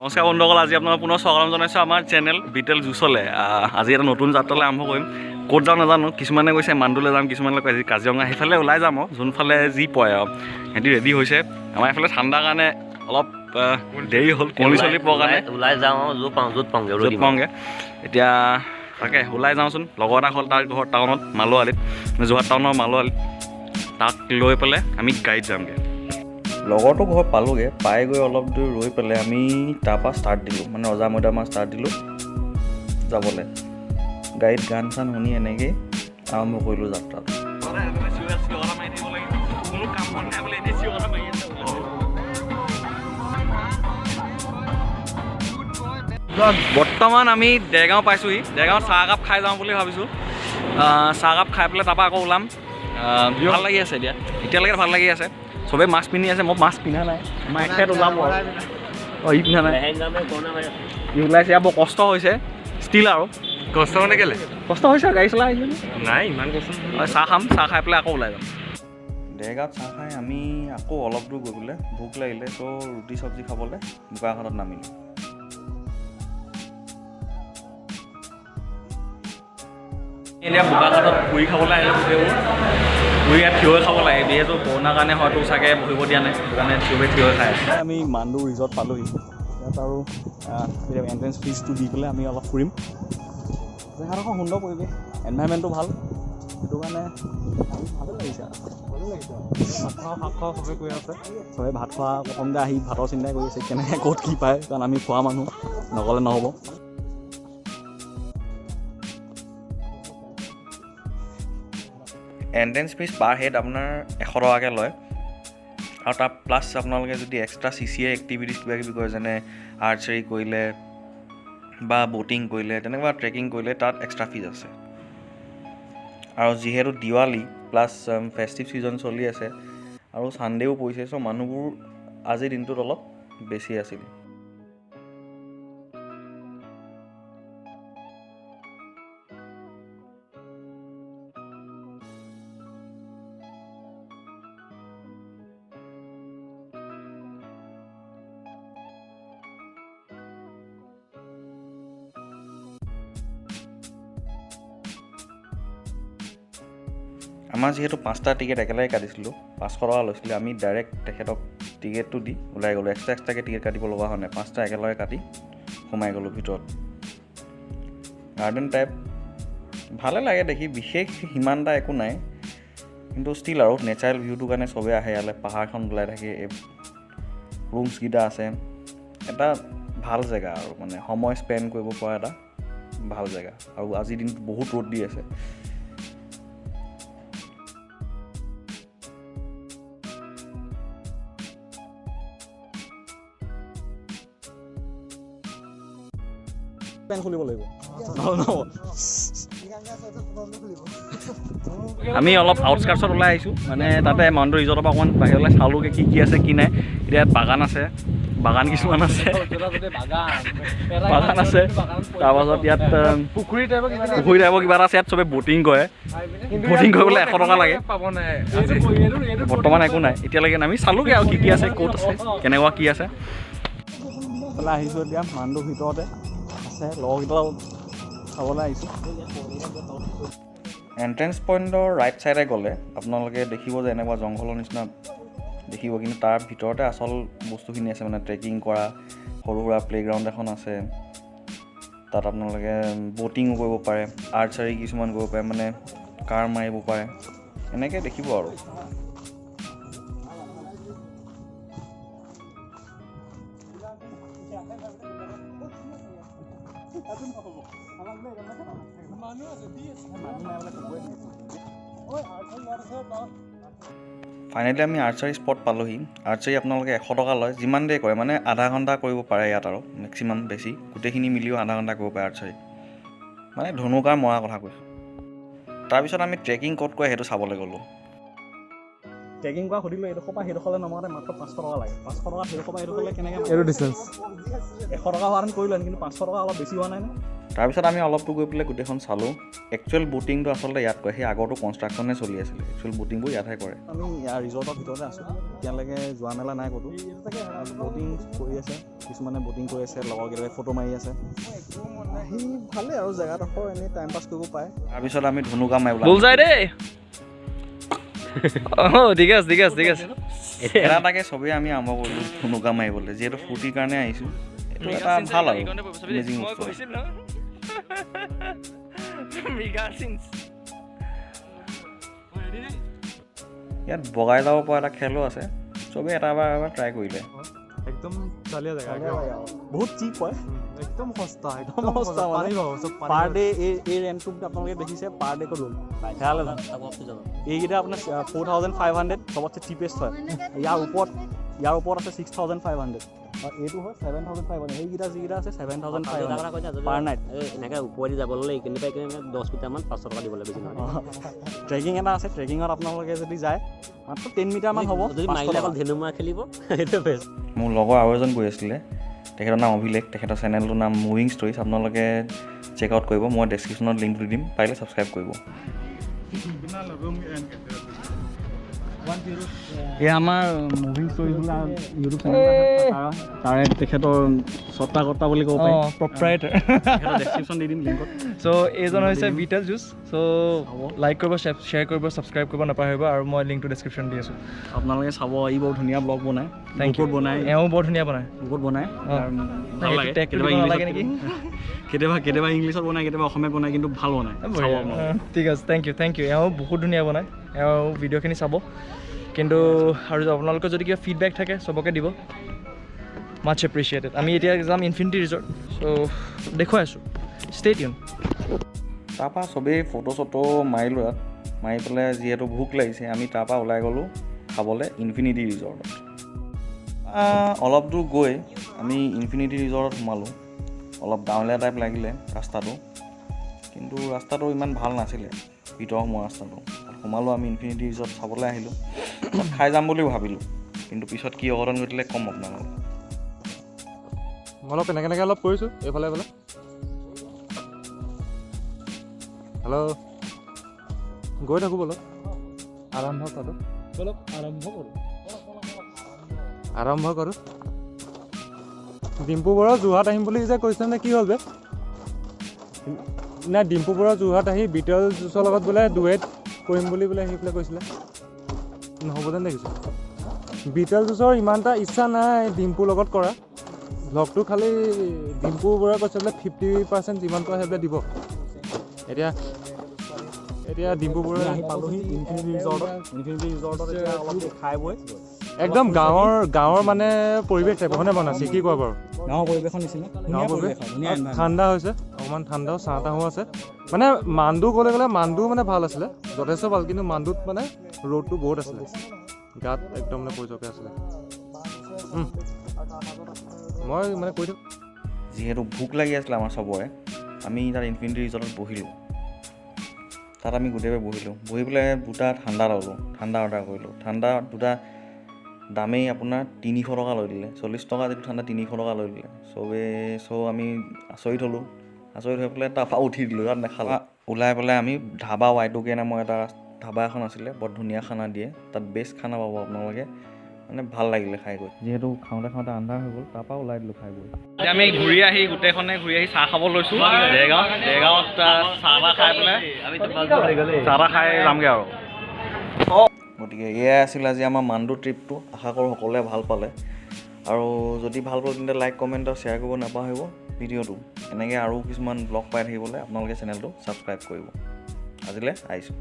নমস্কাৰ বন্ধুসকল, আজি আপোনালোক পুনৰ স্বাগতম জনাইছোঁ আমাৰ চেনেল বিটেল জুচলৈ। আজি এটা নতুন যাত্ৰালৈ আৰম্ভ কৰিম। ক'ত যাওঁ নাজানো, কিছুমানে কৈছে মাণ্ডুলৈ যাম, কিছুমানে কৈছে কাজিৰঙা, সেইফালে ওলাই যাম আৰু যোনফালে যি পৰে আৰু। সিহঁতি ৰেডি হৈছে। আমাৰ এইফালে ঠাণ্ডাৰ কাৰণে অলপ দেৰি হ'ল, কুঁৱলী চলি পোৱাৰ কাৰণে ওলাই যাওঁ আৰু য'ত পাওঁগৈ। এতিয়া তাকে ওলাই যাওঁচোন। লগৰ এটা হ'ল তাৰ ঘৰ টাউনত, মালোৱালিত, যোৰহাট টাউনৰ মালোৱালিত। তাক লৈ পেলাই আমি গাড়ীত যামগৈ। লগৰটো ঘৰ পালোঁগৈ, পাই গৈ অলপ দূৰ ৰৈ পেলাই আমি তাৰপৰা ষ্টাৰ্ট দিলোঁ, মানে ৰজা মৈদামৰ ষ্টাৰ্ট দিলোঁ যাবলৈ। গাড়ীত গান চান শুনি এনেকৈয়ে আৰম্ভ কৰিলোঁ যাত্ৰাটো। বৰ্তমান আমি দেৰগাঁও পাইছোঁহি। দেৰগাঁৱত চাহ একাপ খাই যাওঁ বুলি ভাবিছোঁ। চাহ একাপ খাই পেলাই তাৰপৰা আকৌ ওলাম। ভাল লাগি আছে এতিয়ালৈকে ভাল লাগি আছে। চবেই মাস্ক পিন্ধি আছে, মই মাস্ক পিন্ধা নাই। আমাৰ এখেত ওলাব ই পিন্ধা নাই, ই ওলাইছে। বৰ কষ্ট হৈছে ষ্টিল আৰু। কষ্ট মানে কেলে? কষ্ট হৈছে, গাড়ী চলাই আহিছোঁ নাই ইমান কষ্ট। চাহ খাম, চাহ খাই পেলাই আকৌ ওলাই যাম। দেৰগাঁৱত চাহ খাই আমি আকৌ অলপ দূৰ গৈ পেলাই ভোক লাগিলে, ত' ৰুটি চব্জি খাবলৈ বোকাখাটত নামিলোঁ। এতিয়া বোকাখাটত পুৰি খাবলৈ আহিলোঁ গোটেইবোৰ। পুৰি ইয়াত থিয় হৈ খাব লাগে, যিহেতু কৰোণাৰ কাৰণে হয়তো চাগে বহিব দিয়া নাই, সেইকাৰণে থিয় হৈ খাই আছে। আমি মাণ্ডু ৰিজৰ্ট পালোঁহি। ইয়াত আৰু এণ্ট্ৰেঞ্চ ফিজটো দি পেলাই আমি অলপ ফুৰিম। জেগাডোখৰ সুন্দৰ পৰিৱেশ, এনভাইৰমেণ্টটো ভাল, সেইটো কাৰণে ভালে লাগিছে আৰু। ভাত খোৱা চবেই কৈ আছে, চবেই ভাত খোৱা প্ৰথমতে আহি ভাতৰ চিন্তাই কৰি আছে, কেনেকৈ ক'ত কি পায়, কাৰণ আমি খোৱা মানুহ, নগ'লে নহ'ব। এণ্ট্ৰেঞ্চ ফিজ পাৰ হেড আপোনাৰ 100 টকাকৈ লয়, আৰু তাৰ প্লাছ আপোনালোকে যদি এক্সট্ৰা CCA এক্টিভিটিজ কিবাকিবি কৰে, যেনে আৰ্চাৰী কৰিলে বা ব'টিং কৰিলে, তেনেকুৱা ট্ৰেকিং কৰিলে, তাত এক্সট্ৰা ফিজ আছে। আৰু যিহেতু দিৱালী প্লাছ ফেষ্টিভ ছিজন চলি আছে আৰু ছানডেও পৰিছে, চ' মানুহবোৰ আজিৰ দিনটোত অলপ বেছি আছিল। আমাৰ যিহেতু 5টা টিকেট একেলগে কাটিছিলোঁ, 500 টকা লৈছিলে, আমি ডাইৰেক্ট তেখেতক টিকেটটো দি ওলাই গ'লোঁ। এক্সট্ৰাকৈ টিকেট কাটিব লগা হোৱা নাই, 5টা একেলগে কাটি সোমাই গ'লোঁ ভিতৰত। গাৰ্ডেন টাইপ ভালে লাগে দেখি, বিশেষ সিমান এটা একো নাই, কিন্তু ষ্টিল আৰু নেচাৰেল ভিউটোৰ কাৰণে চবেই আহে ইয়ালৈ। পাহাৰখন ওলাই থাকে, ৰুমছকেইটা আছে, এটা ভাল জেগা আৰু মানে সময় স্পেণ্ড কৰিব পৰা এটা ভাল জেগা। আৰু আজিৰ দিনটো বহুত ৰ'দ দি আছে। খুলিব লাগিব। আমি অলপ আউটস্কাৰ্টছত ওলাই আহিছোঁ, মানে তাতে মাউণ্ট ৰিজৰ্টৰ পৰা অকণমান বাহিৰলৈ চালোঁগৈ কি আছে কি নাই। এতিয়া ইয়াত বাগান আছে, বাগান আছে, তাৰপাছত ইয়াত পুখুৰী টাইপৰ কিবা এটা আছে। ইয়াত চবে ব'টিং কৰে, ব'টিং কৰিবলৈ 100 টকা লাগে। বৰ্তমান একো নাই এতিয়ালৈকে। আমি চালোঁগৈ আৰু কি আছে, ক'ত আছে, কেনেকুৱা কি আছে। আহিছোঁ এতিয়া মাণ্ডুৰ ভিতৰতে লগৰকেইটাও চাবলৈ আহিছোঁ। এণ্ট্ৰেঞ্চ পইণ্টৰ ৰাইট ছাইডে গ'লে আপোনালোকে দেখিব যে এনেকুৱা জংঘলৰ নিচিনা দেখিব, কিন্তু তাৰ ভিতৰতে আচল বস্তুখিনি আছে, মানে ট্ৰেকিং কৰা সৰু সুৰা প্লে'গ্ৰাউণ্ড এখন আছে। তাত আপোনালোকে ব'টিঙো কৰিব পাৰে, আৰ্চাৰী কিছুমান কৰিব পাৰে, মানে কাৰ মাৰিব পাৰে, এনেকৈ দেখিব আৰু। ফাইনেলি আমি আৰ্চাৰী স্পট পালোঁহি। আৰ্চাৰী আপোনালোকে 100 টকা লয়, যিমান দেৰি কৰে, মানে আধা ঘণ্টা কৰিব পাৰে ইয়াত, আৰু মেক্সিমাম বেছি গোটেইখিনি মিলিও আধা ঘণ্টা কৰিব পাৰে আৰ্চাৰী, মানে ধনুকাৰ মৰাৰ কথা কৈছোঁ। তাৰপিছত আমি ট্ৰেকিং ক'ত কৰে সেইটো চাবলৈ গ'লোঁ। ট্ৰেকিং কৰা সুধিলোঁ, এইডোখৰ পৰা সেইডোখৰলৈ নমাওঁতে মাত্ৰ 500 টকা লাগে। 500 টকা সেইডোখৰ পৰা সেইডোখৰলৈ কেনেকৈ এইটো ডিষ্টেঞ্চ 100 টকা হোৱাহেঁতেন কৰিলোঁ, কিন্তু 500 টকা অলপ বেছি হোৱা নাই নে? তাৰপিছত আমি অলপটো গৈ পেলাই গোটেইখন চালোঁ। একচুৱেল বুটিংটো আচলতে ইয়াত কৰে, সেই আগৰটো কনষ্ট্ৰাকশ্যনে চলি আছিলে, একচুৱেল বুটিংবোৰ ইয়াতহে কৰে। আমি ইয়াৰ ৰিজৰ্টৰ ভিতৰতে আছোঁ, এতিয়ালৈকে যোৱা মেলা নাই ক'তো। ব'টিং কৰি আছে, কিছুমানে ব'টিং কৰি আছে, লগৰকেইটাই ফটো মাৰি আছে। আহি ভালেই আৰু জেগাডোখৰ এনেই টাইম পাছ কৰিব পাৰে। তাৰপিছত আমি ধুনুকা মাৰিব বল যায় দেই ঠিক আছে ঠিক আছে ঠিক আছে এটা এটাকে চবেই আমি আৰম্ভ কৰিলোঁ ধুনুকা মাৰিবলৈ, যিহেতু ফূৰ্তিৰ কাৰণে আহিছোঁ। এইটো এটা ভাল আৰু মেজিং বস্তু। ইয়াত বগাই যাব পৰা এটা খেলো আছে, চবেই এটা এবাৰ ট্ৰাই কৰিলে। একদম চালিয়া জেগা বহুত চিপ হয়, একদম সস্তা একদম সস্তা মানে। পাৰ ডে এই ৰেণ্টটো আপোনালোকে দেখিছে, পাৰ ডে ক'ত এইকেইটা আপোনাৰ 4500 চবতছে চিপেষ্ট হয়। ইয়াৰ ওপৰত আছে 6500, এইটো হয় 7500। সেইকেইটা যিকেইটা আছে 7500 পাৰ নাইট। এনেকৈ ওপৰেদি যাব ল'লে এইখিনি পাই কিনে 10 মিটাৰমান 500 টকা দিব লাগে বেছি নহয়। ট্ৰেকিং এটা আছে, ট্ৰেকিঙত আপোনালোকে যদি যায় মাত্ৰ 10 মিটাৰমান হ'ব। যদি মাৰিলে অকল ধেনু মৰা খেলিব সেইটো বেষ্ট। মোৰ লগৰ আৰু এজন গৈ আছিলে, তেখেতৰ নাম অভিলেখ, তেখেতৰ চেনেলটোৰ নাম মুভিং ষ্টৰিজ, আপোনালোকে চেক আউট কৰিব। মই ডেছক্ৰিপশ্যনত লিংকটো দিম, পাৰিলে ছাবস্ক্ৰাইব কৰিব। এই আমাৰ মুভিং ষ্টৰিজ বোলা ইউটিউব চেনেল তাৰে তেখেতৰ সত্তা কৰ্তা বুলি ক'ব পাৰি, প্ৰপ্ৰাইটাৰ। ডেছক্ৰিপশ্যন দি দিম লিংকত। চ' এইজন হৈছে বিটেল জুচ। চ' লাইক কৰিব, শ্বেয়াৰ কৰিব, ছাবস্ক্ৰাইব কৰিব নাপাহৰিব, আৰু মই লিংকটো ডেছক্ৰিপশ্যন দি আছোঁ। আপোনালোকে চাব, ই বৰ ধুনীয়া ব্লগ বনায়, Thank you. বনায়, এওঁ বৰ ধুনীয়া বনায়। বহুত বনায়। ভাল লাগে। টেগ কৰিব নালাগে নেকি? কেতিয়াবা ইংলিছত বনায়, কেতিয়াবা অসমীয়াত বনায়, কিন্তু ভাল বনায়। ঠিক আছে, থেংক ইউ। এওঁ বহুত ধুনীয়া বনায়, এওঁ ভিডিঅ'খিনি চাব। কিন্তু আৰু আপোনালোকৰ যদি কিবা ফিডবেক থাকে চবকে দিব, মাছ এপ্ৰিচিয়েটেড। আমি এতিয়া যাম ইনফিনিটি ৰিজৰ্ট, চ' দেখুৱাই আছোঁ, ষ্টে টিউন। তাৰপৰা চবেই ফটো চটো মাৰিলোঁ ইয়াত, মাৰি পেলাই যিহেতু ভোক লাগিছে আমি তাৰপৰা ওলাই গ'লোঁ খাবলৈ ইনফিনিটি ৰিজৰ্টত। অলপ দূৰ গৈ আমি ইনফিনিটি ৰিজৰ্টত সোমালোঁ। অলপ গাঁৱলীয়া টাইপ লাগিলে ৰাস্তাটো, কিন্তু ৰাস্তাটো ইমান ভাল নাছিলে, ভিতৰ সোমোৱা ৰাস্তাটো। সোমালোঁ আমি ইনফিনিটি ৰিজৰ্ট চাবলৈ আহিলোঁ, খাই যাম বুলি ভাবিলোঁ, কিন্তু পিছত কি অঘটন ঘটিলে ক'ম আপোনালোকক। মই অলপ এনেকৈ অলপ কৰিছোঁ এইফালে হেল্ল', গৈ থাকোঁ বলক, আৰম্ভ কৰোঁ। ডিম্পু বৰুৱা যোৰহাট আহিম বুলি যে কৈছে নে, কি হ'ল বে? নাই, ডিম্পু বৰুৱা যোৰহাট আহি বিটেল জুচৰ লগত বোলে ডুৱেট কৰিম বুলি বোলে সেইফালে কৈছিলে, নহ'ব যেন দেখিছোঁ। বিটেল জুচৰ ইমান এটা ইচ্ছা নাই ডিম্পুৰ লগত কৰা ব্লগটো, খালি ডিম্পু বৰুৱাই কৈছে বোলে 50% যিমান কৰা সেইবিলাক দিব। এতিয়া ডিম্পু বৰুৱাই আহি পালোহি ইনফিনিটি ৰিজৰ্টত। এতিয়া অলপ খাই বৈ একদম গাঁৱৰ মানে পৰিৱেশ টাইপ হয়নে বনাইছে, কি কোৱা বাৰু? গাঁৱৰ পৰিৱেশৰ নিচিনা ঠাণ্ডা হৈছে, অকণমান ঠাণ্ডাও, চাহ তাহো আছে। মানে মাণ্ডু গ'লে মাণ্ডু মানে ভাল আছিলে, যথেষ্ট ভাল, কিন্তু মাণ্ডুত মানে ৰ'দটো বহুত আছিলে, গাত একদম মানে পৰি যোৱাকৈ আছিলে। মই মানে কৈ থাকোঁ, যিহেতু ভোক লাগি আছিলে আমাৰ চবৰে, আমি তাত ইনফিনিটি ৰিজৰ্টত বহিলোঁ। তাত আমি গোটেইবাৰে বহি পেলাই দুটা ঠাণ্ডা ল'লোঁ, ঠাণ্ডা অৰ্ডাৰ কৰিলোঁ। ঠাণ্ডা দুটা দামেই আপোনাৰ 300 টকা লৈ দিলে, 40 টকা যিটো ঠাণ্ডা 300 টকা লৈ দিলে চ' আমি আচৰিত হ'লোঁ। আচৰিত হৈ পেলাই তাৰপৰা উঠি দিলোঁ, তাত নেখালোঁ। ওলাই পেলাই আমি ধাবা Y2K নামৰ এটা ধাবা এখন আছিলে, বৰ ধুনীয়া খানা দিয়ে, তাত বেষ্ট খানা পাব আপোনালোকে, মানে ভাল লাগিলে খাই গৈ। যিহেতু খাওঁতে আন্ধাৰ হৈ গ'ল, তাৰপৰা ওলাই দিলোঁ খাই গৈ। এতিয়া আমি গোটেইখনে ঘূৰি আহি চাহ খাব লৈছোঁ দেৰগাঁৱত চাহ খাই পেলাই চাহ খাই যামগৈ আৰু। গতিকে এয়াই আছিল আজি আমাৰ মাণ্ডু ট্ৰিপটো। আশা কৰোঁ সকলোৱে ভাল পালে, আৰু যদি ভাল পালে তেন্তে লাইক, কমেণ্ট আৰু শ্বেয়াৰ কৰিব নাপাহৰিব ভিডিঅ'টো। এনেকৈ আৰু কিছুমান ব্লগ পাই থাকিবলৈ আপোনালোকে চেনেলটো ছাবস্ক্ৰাইব কৰিব। আজিলৈ আহিছোঁ।